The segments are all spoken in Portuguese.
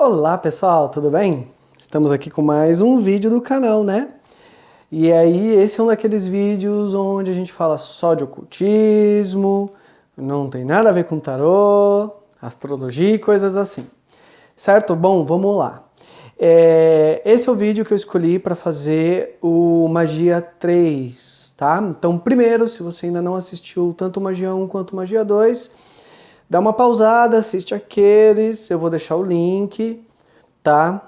Olá pessoal, tudo bem? Estamos aqui com mais um vídeo do canal, né? E aí, esse é um daqueles vídeos onde a gente fala só de ocultismo, não tem nada a ver com tarô, astrologia e coisas assim. Certo? Bom, vamos lá. Esse é o vídeo que eu escolhi para fazer o Magia 3, tá? Então, primeiro, se você ainda não assistiu tanto Magia 1 quanto Magia 2, dá uma pausada, assiste aqueles, eu vou deixar o link, tá?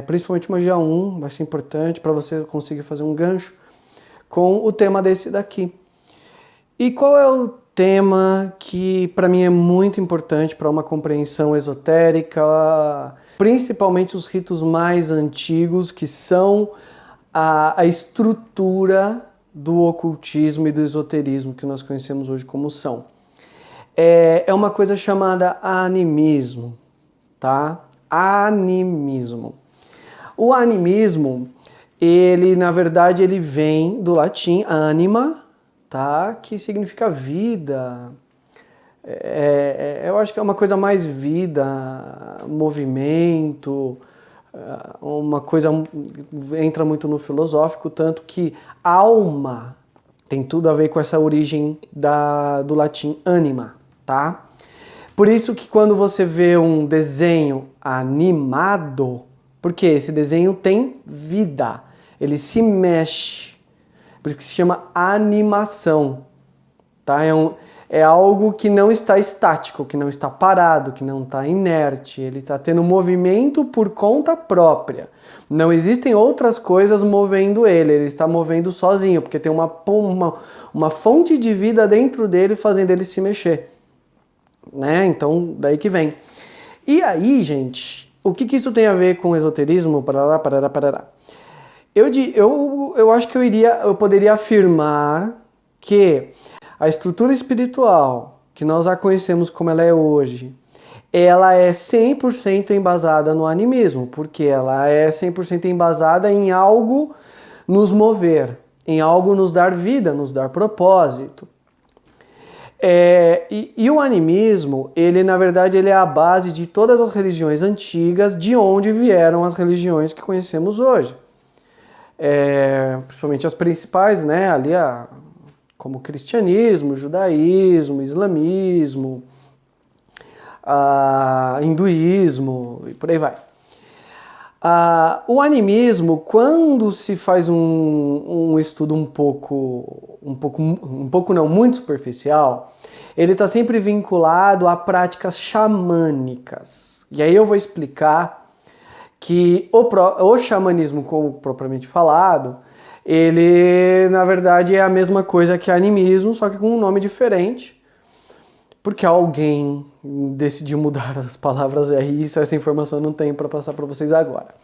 Principalmente Magia 1, vai ser importante para você conseguir fazer um gancho com o tema desse daqui. E qual é o tema que para mim é muito importante para uma compreensão esotérica, principalmente os ritos mais antigos, que são a estrutura do ocultismo e do esoterismo que nós conhecemos hoje como são. É uma coisa chamada animismo, tá? Animismo. O animismo, ele na verdade ele vem do latim anima, tá? Que significa vida. Eu acho que é uma coisa mais vida, movimento, uma coisa entra muito no filosófico, tanto que alma tem tudo a ver com essa origem do latim anima, tá? Por isso que quando você vê um desenho animado, porque esse desenho tem vida, ele se mexe, por isso que se chama animação, tá? É algo que não está estático, que não está parado, que não está inerte, ele está tendo movimento por conta própria. Não existem outras coisas movendo ele está movendo sozinho, porque tem uma fonte de vida dentro dele fazendo ele se mexer. Né? Então, daí que vem. E aí, gente, o que isso tem a ver com esoterismo? Parará. Eu acho que eu poderia afirmar que a estrutura espiritual, que nós a conhecemos como ela é hoje, ela é 100% embasada no animismo, porque ela é 100% embasada em algo nos mover, em algo nos dar vida, nos dar propósito. E o animismo, ele na verdade ele é a base de todas as religiões antigas, de onde vieram as religiões que conhecemos hoje. Principalmente as principais, né? Ali como cristianismo, judaísmo, islamismo, hinduísmo e por aí vai. O animismo, quando se faz um estudo muito superficial, ele está sempre vinculado a práticas xamânicas. E aí eu vou explicar que o xamanismo, como propriamente falado, ele na verdade é a mesma coisa que animismo, só que com um nome diferente, porque alguém decidiu mudar as palavras aí, essa informação eu não tenho para passar para vocês agora.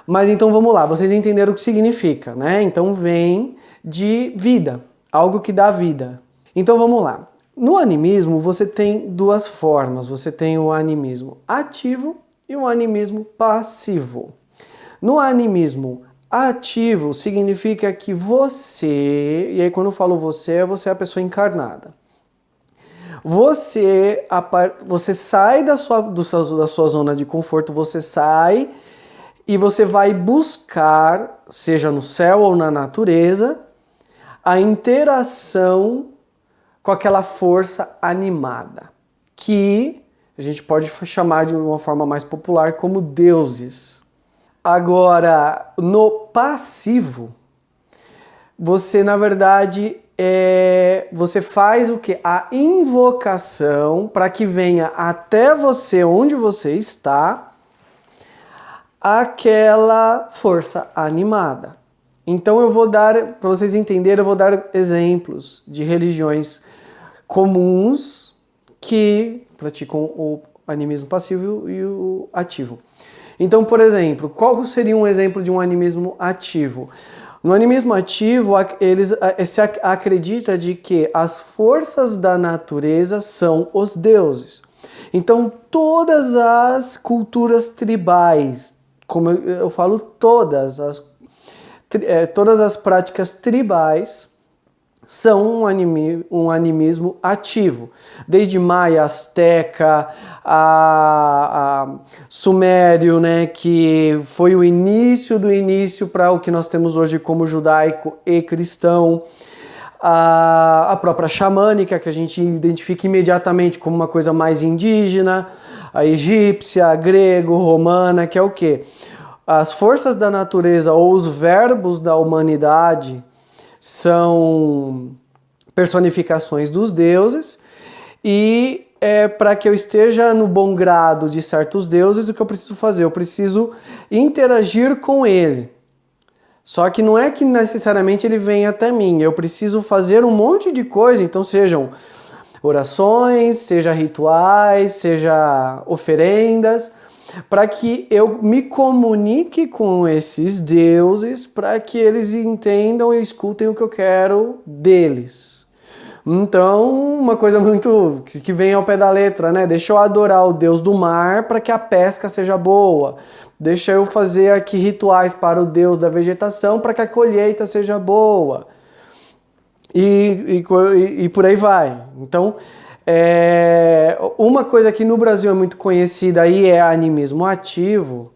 Mas então vamos lá, vocês entenderam o que significa, né? Então vem de vida, algo que dá vida. Então vamos lá. No animismo você tem duas formas, você tem o animismo ativo e o animismo passivo. No animismo ativo significa que você, e aí quando eu falo você é a pessoa encarnada. Você sai da sua zona de conforto, você sai e você vai buscar, seja no céu ou na natureza, a interação com aquela força animada, que a gente pode chamar de uma forma mais popular como deuses. Agora, no passivo, você na verdade você faz o que? A invocação para que venha até você, onde você está, aquela força animada. Então eu vou dar, para vocês entenderem, eu vou dar exemplos de religiões comuns que praticam o animismo passivo e o ativo. Então, por exemplo, qual seria um exemplo de um animismo ativo? No animismo ativo, se acredita de que as forças da natureza são os deuses. Então, todas as culturas tribais, como eu falo, todas as práticas tribais são um animismo ativo. Desde maia, asteca, sumério, né, que foi o início do início para o que nós temos hoje como judaico e cristão. A própria xamânica, que a gente identifica imediatamente como uma coisa mais indígena, a egípcia, a grego, romana, que é o quê? As forças da natureza ou os verbos da humanidade são personificações dos deuses, e para que eu esteja no bom grado de certos deuses, o que eu preciso fazer? Eu preciso interagir com ele. Só que não é que necessariamente ele vem até mim, eu preciso fazer um monte de coisa, então sejam orações, seja rituais, seja oferendas, para que eu me comunique com esses deuses, para que eles entendam e escutem o que eu quero deles. Então, uma coisa muito que vem ao pé da letra, né? Deixa eu adorar o Deus do mar para que a pesca seja boa. Deixa eu fazer aqui rituais para o Deus da vegetação para que a colheita seja boa. E por aí vai. Então, uma coisa que no Brasil é muito conhecida e é animismo ativo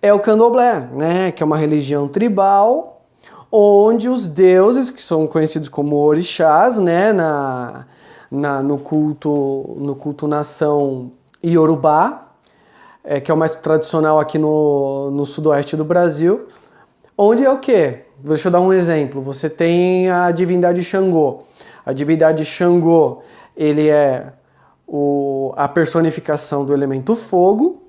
é o candomblé, né? Que é uma religião tribal, onde os deuses, que são conhecidos como orixás, né, no culto nação Iorubá, que é o mais tradicional aqui no sudoeste do Brasil, onde é o quê? Deixa eu dar um exemplo. Você tem a divindade Xangô. A divindade Xangô, ele é a personificação do elemento fogo,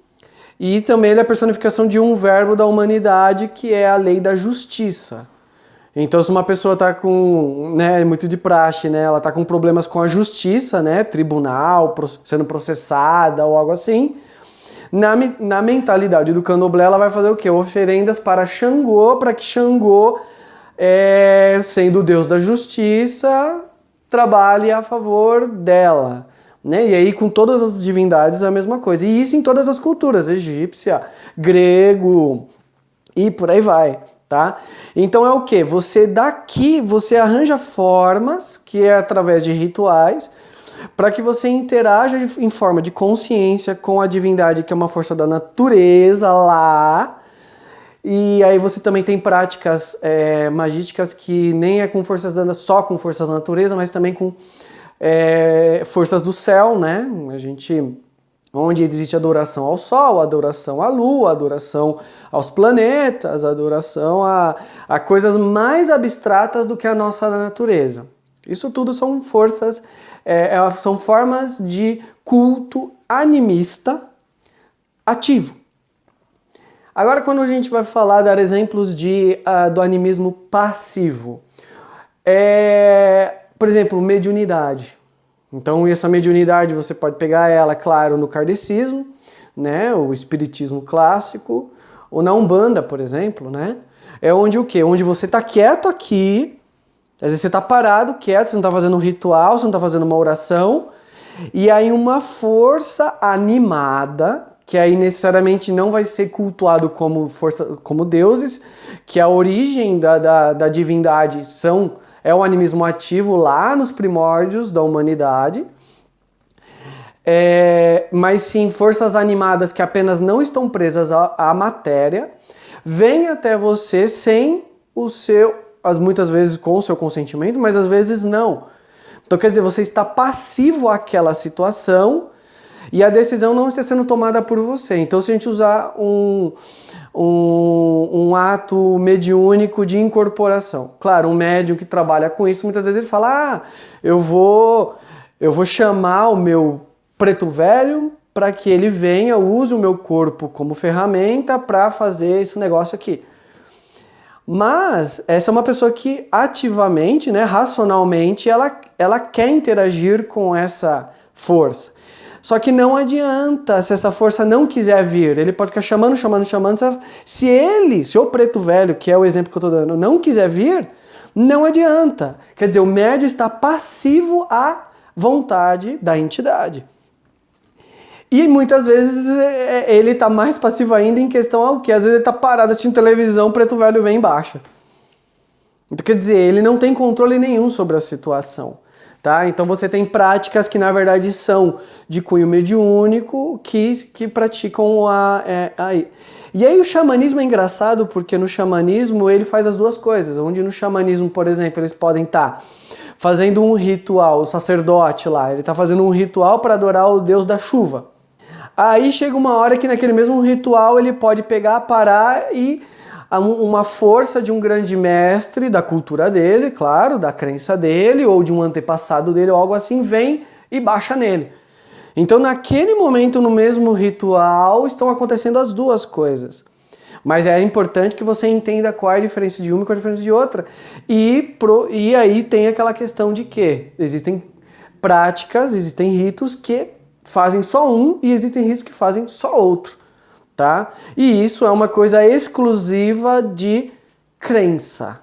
e também ele é a personificação de um verbo da humanidade, que é a lei da justiça. Então, se uma pessoa está com, né, muito de praxe, né, ela está com problemas com a justiça, né, tribunal, sendo processada ou algo assim, na mentalidade do candomblé, ela vai fazer o quê? Oferendas para Xangô, para que Xangô, sendo o deus da justiça, trabalhe a favor dela. Né? E aí, com todas as divindades, é a mesma coisa. E isso em todas as culturas, egípcia, grego e por aí vai. Tá? Então é o que? Você arranja formas, que é através de rituais, para que você interaja em forma de consciência com a divindade, que é uma força da natureza lá. E aí você também tem práticas magísticas que nem é só com forças da natureza, mas também com forças do céu, né? Onde existe adoração ao sol, adoração à lua, adoração aos planetas, adoração a coisas mais abstratas do que a nossa natureza. Isso tudo são forças, são formas de culto animista ativo. Agora, quando a gente vai dar exemplos do animismo passivo, por exemplo, mediunidade. Então, essa mediunidade você pode pegar ela, claro, no kardecismo, né, o espiritismo clássico, ou na Umbanda, por exemplo, né? É onde o quê? Onde você está quieto aqui, às vezes você está parado, quieto, você não está fazendo um ritual, você não está fazendo uma oração, e aí uma força animada, que aí necessariamente não vai ser cultuado como deuses, que a origem da divindade é o animismo ativo lá nos primórdios da humanidade, mas sim forças animadas que apenas não estão presas à matéria, vêm até você sem muitas vezes com o seu consentimento, mas às vezes não. Então quer dizer, você está passivo àquela situação e a decisão não está sendo tomada por você. Então se a gente usar um ato mediúnico de incorporação. Claro, um médium que trabalha com isso, muitas vezes ele fala, eu vou chamar o meu preto velho para que ele venha, use o meu corpo como ferramenta para fazer esse negócio aqui. Mas essa é uma pessoa que ativamente, né, racionalmente, ela quer interagir com essa força. Só que não adianta se essa força não quiser vir. Ele pode ficar chamando. Se o preto velho, que é o exemplo que eu estou dando, não quiser vir, não adianta. Quer dizer, o médium está passivo à vontade da entidade. E muitas vezes ele está mais passivo ainda em questão ao que? Às vezes ele está parado assistindo televisão, o preto velho vem e baixa. Então quer dizer, ele não tem controle nenhum sobre a situação. tá? Então você tem práticas que na verdade são de cunho mediúnico que praticam E aí o xamanismo é engraçado porque no xamanismo ele faz as duas coisas, onde no xamanismo, por exemplo, eles podem estar fazendo um ritual, o sacerdote lá, ele está fazendo um ritual para adorar o deus da chuva. Aí chega uma hora que naquele mesmo ritual ele pode pegar, parar e uma força de um grande mestre da cultura dele, claro, da crença dele, ou de um antepassado dele, ou algo assim, vem e baixa nele. Então naquele momento, no mesmo ritual, estão acontecendo as duas coisas. Mas é importante que você entenda qual é a diferença de uma e qual é a diferença de outra. E aí tem aquela questão de que existem práticas, existem ritos que fazem só um e existem ritos que fazem só outro, tá? E isso é uma coisa exclusiva de crença.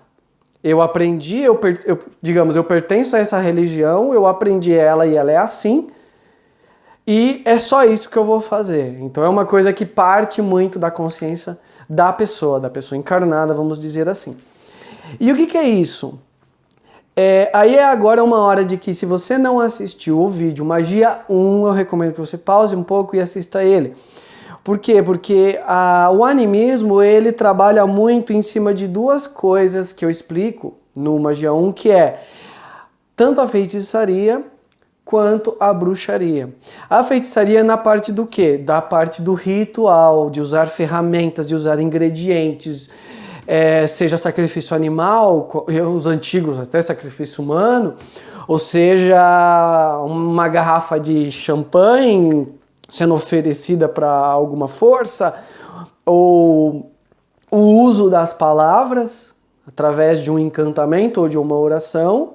Eu aprendi, digamos, eu pertenço a essa religião, eu aprendi ela e ela é assim, e é só isso que eu vou fazer. Então é uma coisa que parte muito da consciência da pessoa encarnada, vamos dizer assim. E o que é isso? Aí é agora uma hora de que, se você não assistiu o vídeo Magia 1, eu recomendo que você pause um pouco e assista ele. Por quê? Porque o animismo, ele trabalha muito em cima de duas coisas que eu explico no Magia 1, que é tanto a feitiçaria quanto a bruxaria. A feitiçaria é na parte do quê? Da parte do ritual, de usar ferramentas, de usar ingredientes, seja sacrifício animal, os antigos até sacrifício humano, ou seja, uma garrafa de champanhe sendo oferecida para alguma força, ou o uso das palavras através de um encantamento ou de uma oração,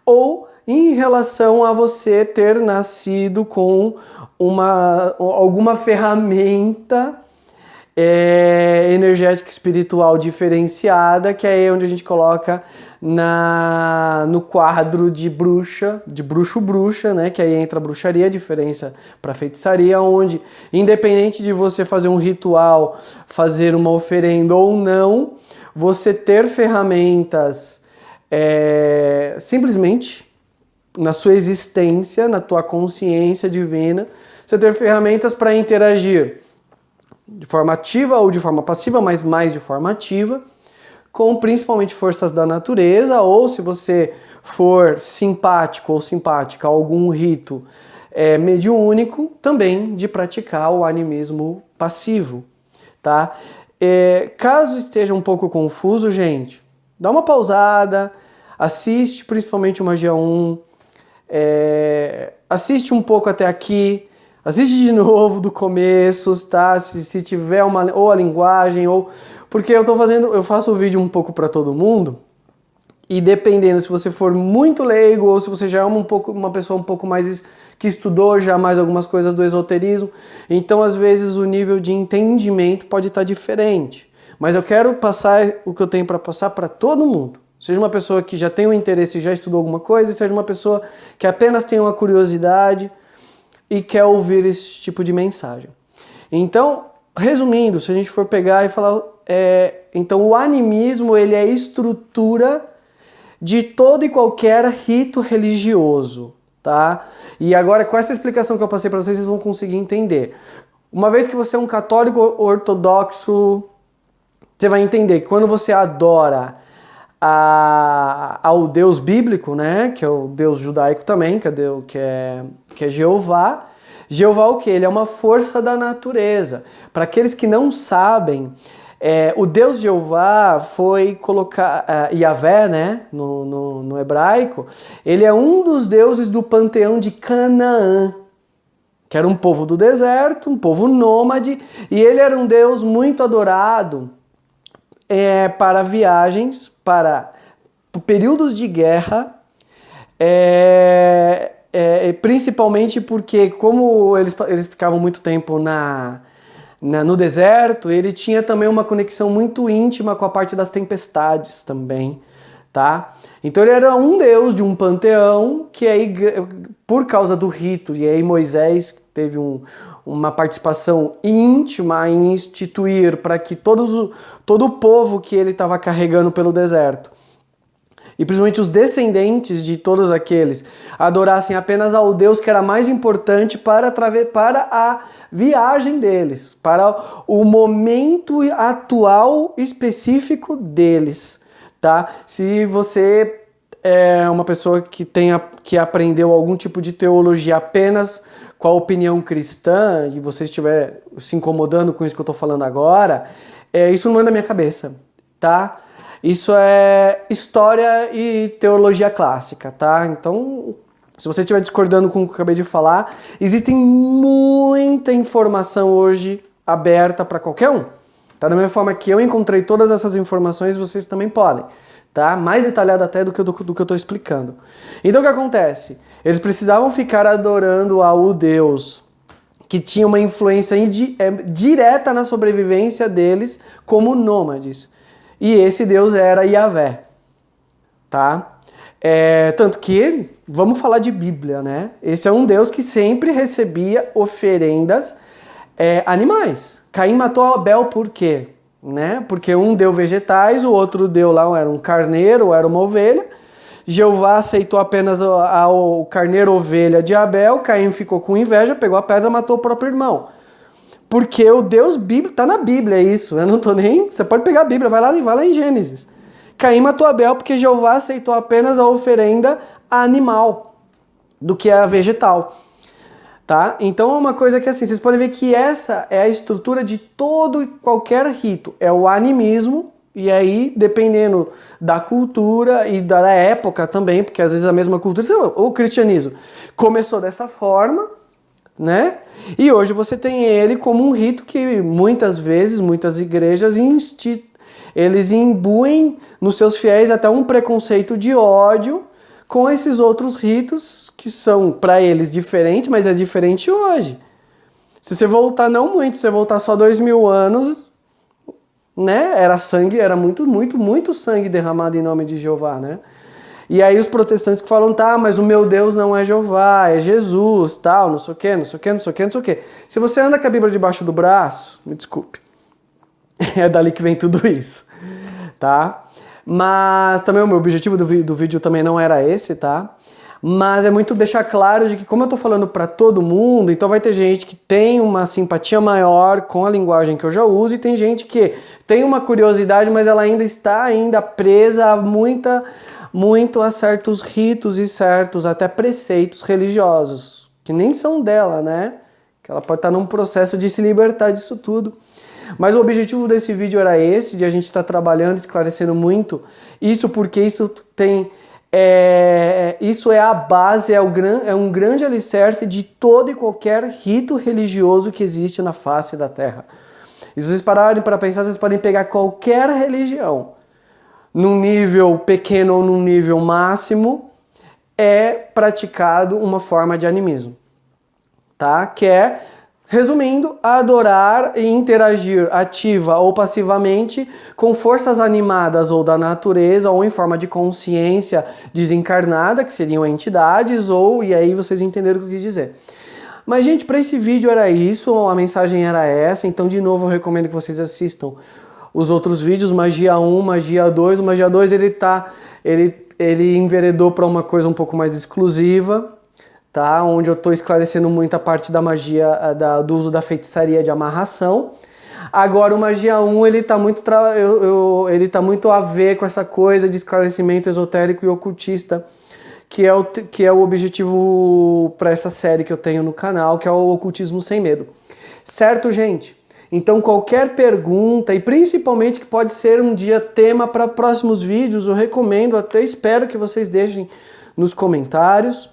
ou em relação a você ter nascido com alguma ferramenta energética espiritual diferenciada, que é onde a gente coloca no quadro de bruxo-bruxa, né? Que aí entra a bruxaria, a diferença para feitiçaria, onde independente de você fazer um ritual, fazer uma oferenda ou não, você ter ferramentas simplesmente na sua existência, na tua consciência divina, você ter ferramentas para interagir de forma ativa ou de forma passiva, mas mais de forma ativa, com principalmente forças da natureza, ou se você for simpático ou simpática a algum rito mediúnico, também de praticar o animismo passivo, tá? Caso esteja um pouco confuso, gente, dá uma pausada, assiste principalmente o Magia 1, assiste um pouco até aqui, assiste de novo do começo, tá? Se tiver ou a linguagem, ou... Porque eu faço o vídeo um pouco para todo mundo, e dependendo se você for muito leigo, ou se você já é uma pessoa um pouco mais que estudou já mais algumas coisas do esoterismo, então às vezes o nível de entendimento pode estar diferente. Mas eu quero passar o que eu tenho para passar para todo mundo. Seja uma pessoa que já tem um interesse e já estudou alguma coisa, seja uma pessoa que apenas tem uma curiosidade e quer ouvir esse tipo de mensagem. Então, resumindo, se a gente for pegar e falar... então o animismo, ele é a estrutura de todo e qualquer rito religioso, tá? E agora, com essa explicação que eu passei para vocês, vocês vão conseguir entender. Uma vez que você é um católico ortodoxo, você vai entender que quando você adora ao Deus bíblico, né, que é o Deus judaico também, que é Jeová. Jeová o que? Ele é uma força da natureza. Para aqueles que não sabem, o Deus Jeová foi colocar... Yahvé, né, no hebraico, ele é um dos deuses do panteão de Canaã, que era um povo do deserto, um povo nômade, e ele era um deus muito adorado para viagens, para períodos de guerra, principalmente porque, como eles ficavam muito tempo no deserto, ele tinha também uma conexão muito íntima com a parte das tempestades também, tá? Então ele era um deus de um panteão que aí, por causa do rito, e aí Moisés teve uma participação íntima em instituir para que todo o povo que ele estava carregando pelo deserto e principalmente os descendentes de todos aqueles, adorassem apenas ao Deus que era mais importante para a viagem deles, para o momento atual específico deles, tá? Se você é uma pessoa que aprendeu algum tipo de teologia apenas com a opinião cristã, e você estiver se incomodando com isso que eu estou falando agora, isso não é da minha cabeça, tá? Isso é história e teologia clássica, tá? Então, se você estiver discordando com o que eu acabei de falar, existe muita informação hoje aberta para qualquer um. Tá? Da mesma forma que eu encontrei todas essas informações, vocês também podem. Tá? Mais detalhado até do que eu estou explicando. Então o que acontece? Eles precisavam ficar adorando ao Deus que tinha uma influência direta na sobrevivência deles como nômades. E esse Deus era Yahvé. Tá? Tanto que, vamos falar de Bíblia, né? Esse é um Deus que sempre recebia oferendas animais. Caim matou Abel por quê? Né? Porque um deu vegetais, o outro deu lá, era um carneiro, ou era uma ovelha. Jeová aceitou apenas o carneiro ovelha de Abel, Caim ficou com inveja, pegou a pedra e matou o próprio irmão. Porque o Deus bíblico, tá na Bíblia isso, eu não tô nem... Você pode pegar a Bíblia, vai lá em Gênesis. Caim matou Abel porque Jeová aceitou apenas a oferenda animal, do que a vegetal. Tá? Então é uma coisa que assim, vocês podem ver que essa é a estrutura de todo e qualquer rito, é o animismo, e aí dependendo da cultura e da época também, porque às vezes a mesma cultura, o cristianismo começou dessa forma, né? E hoje você tem ele como um rito que muitas vezes, muitas igrejas eles imbuem nos seus fiéis até um preconceito de ódio com esses outros ritos que são para eles diferentes, mas é diferente hoje. Se você voltar não muito, se você voltar só 2000 anos, né? Era sangue, era muito sangue derramado em nome de Jeová, né? E aí os protestantes que falam, tá, mas o meu Deus não é Jeová, é Jesus, tal, não sei o quê, não sei o quê, não sei o quê, não sei o quê. Se você anda com a Bíblia debaixo do braço, me desculpe, é dali que vem tudo isso, tá? Mas também o meu objetivo do vídeo também não era esse, tá? Mas é muito deixar claro de que como eu tô falando para todo mundo, então vai ter gente que tem uma simpatia maior com a linguagem que eu já uso e tem gente que tem uma curiosidade, mas ela ainda está presa a muito a certos ritos e certos até preceitos religiosos, que nem são dela, né? Que ela pode estar num processo de se libertar disso tudo. Mas o objetivo desse vídeo era esse, de a gente estar trabalhando, esclarecendo muito isso, porque isso tem... isso é a base, é um grande alicerce de todo e qualquer rito religioso que existe na face da Terra. E se vocês pararem para pensar, vocês podem pegar qualquer religião, num nível pequeno ou num nível máximo, é praticado uma forma de animismo, tá? Que é, resumindo, adorar e interagir ativa ou passivamente com forças animadas ou da natureza ou em forma de consciência desencarnada, que seriam entidades, e aí vocês entenderam o que eu quis dizer. Mas, gente, para esse vídeo era isso, a mensagem era essa, então, de novo, eu recomendo que vocês assistam os outros vídeos, Magia 1, Magia 2. O Magia 2, ele enveredou para uma coisa um pouco mais exclusiva, tá? Onde eu estou esclarecendo muito a parte da magia, do uso da feitiçaria de amarração. Agora o Magia 1, ele tá muito a ver com essa coisa de esclarecimento esotérico e ocultista, que é o objetivo para essa série que eu tenho no canal, que é o Ocultismo Sem Medo. Certo, gente? Então qualquer pergunta, e principalmente que pode ser um dia tema para próximos vídeos, eu recomendo, até espero que vocês deixem nos comentários,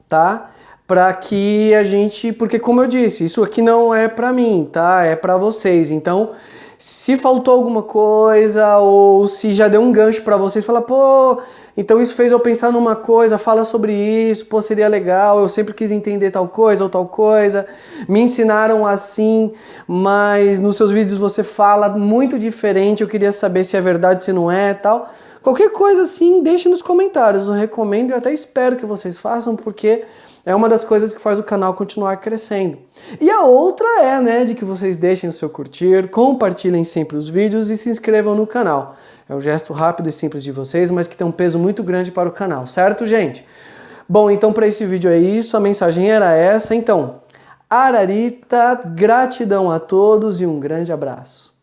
tá? Para que a gente, porque como eu disse, isso aqui não é para mim, tá? É para vocês. Então, se faltou alguma coisa ou se já deu um gancho para vocês, fala, pô, então isso fez eu pensar numa coisa, fala sobre isso, pô, seria legal, eu sempre quis entender tal coisa ou tal coisa, me ensinaram assim, mas nos seus vídeos você fala muito diferente, eu queria saber se é verdade, se não é, tal. Qualquer coisa assim, deixe nos comentários, eu recomendo e até espero que vocês façam, porque é uma das coisas que faz o canal continuar crescendo. E a outra é, né, de que vocês deixem o seu curtir, compartilhem sempre os vídeos e se inscrevam no canal. É um gesto rápido e simples de vocês, mas que tem um peso muito grande para o canal, certo, gente? Bom, então para esse vídeo é isso, a mensagem era essa. Então, Ararita, gratidão a todos e um grande abraço.